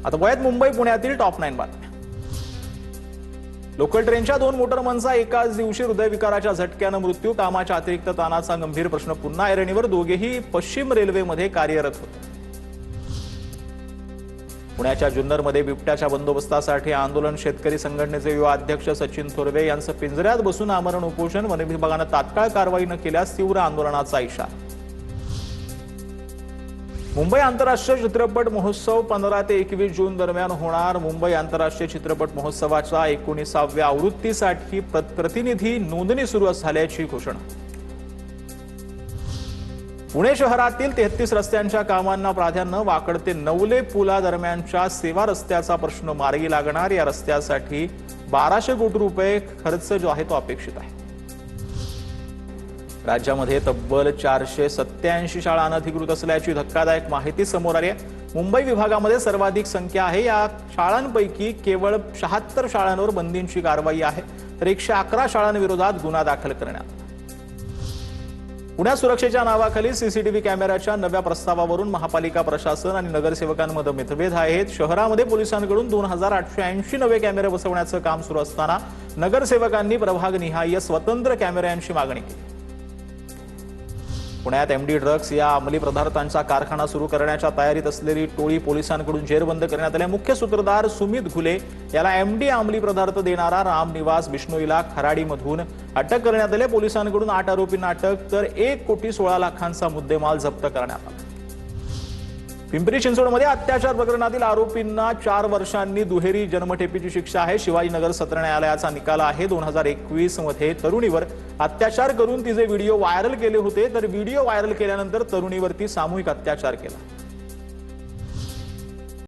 आता वयात मुंबई पुण्यातील टॉप 9 बातम्या। लोकल ट्रेनच्या 2 मोटरमनचा एकाच दिवशी हृदयविकाराच्या झटक्याने मृत्यू। कामाच्या अतिरिक्त ताणाचा गंभीर प्रश्न पुन्हा ऐरणीवर। दोघेही पश्चिम रेल्वेमध्ये कार्यरत होते। पुण्याच्या जुन्नरमध्ये बिबट्याच्या बंदोबस्तासाठी आंदोलन। शेतकरी संघटनेचे युवा अध्यक्ष सचिन थोरवे यांचं पिंजऱ्यात बसून आमरण उपोषण। वन विभागाने तात्काळ कारवाई न केल्यास तीव्र आंदोलनाचा इशारा। मुंबई आंतरराष्ट्रीय चित्रपट महोत्सव 15 ते 21 जून दरम्यान होणार। मुंबई आंतरराष्ट्रीय चित्रपट महोत्सवाच्या 19व्या आवृत्तीसाठी प्रतिनिधी नोंदणी सुरू झाल्याची घोषणा। पुणे शहरातील 33 रस्त्यांच्या कामांना प्राधान्य। वाकड ते नवले पुला दरम्यानच्या सेवा रस्त्याचा प्रश्न मार्गी लागणार। या रस्त्यासाठी 1200 कोटी रुपये खर्च जो आहे तो अपेक्षित आहे। राज्यामध्ये तब्बल 487 शाळा अनधिकृत असल्याची धक्कादायक माहिती समोर आली आहे। मुंबई विभागामध्ये सर्वाधिक संख्या आहे। या शाळांपैकी केवळ 76 शाळांवर बंदीची कारवाई आहे, तर 111 शाळांविरोधात गुन्हा दाखल करण्यात आला। पुण्यात सुरक्षेच्या नावाखाली सीसीटीव्ही कॅमेऱ्याच्या नव्या प्रस्तावावरून महापालिका प्रशासन आणि नगरसेवकांमध्ये मतभेद आहेत। शहरामध्ये पोलिसांकडून 2880 नवे कॅमेरे बसवण्याचं काम सुरू असताना नगरसेवकांनी प्रभागनिहाय स्वतंत्र कॅमेऱ्यांची मागणी केली। पुण्यात एमडी ड्रग्स या अंमली पदार्थांचा कारखाना सुरू करण्याच्या तयारीत असलेली टोळी पोलिसांकडून जेरबंद करण्यात आली। मुख्य सूत्रधार सुमित घुले याला एमडी अंमली पदार्थ देणारा रामनिवास बिश्नोईला खराडीमधून अटक करण्यात आली। पोलिसांकडून 8 आरोपींना अटक, तर 1,16,00,000चा मुद्देमाल जप्त करण्यात आला। पिंपरी चिंचवडमध्ये अत्याचार प्रकरणातील आरोपींना 4 वर्षांनी दुहेरी जन्मठेपेची शिक्षा आहे। शिवाजीनगर सत्र न्यायालयाचा निकाल आहे। 2021 मध्ये तरुणीवर अत्याचार करून तिचे व्हिडिओ व्हायरल केले होते, तर व्हिडिओ व्हायरल केल्यानंतर तरुणीवरती सामूहिक अत्याचार केला।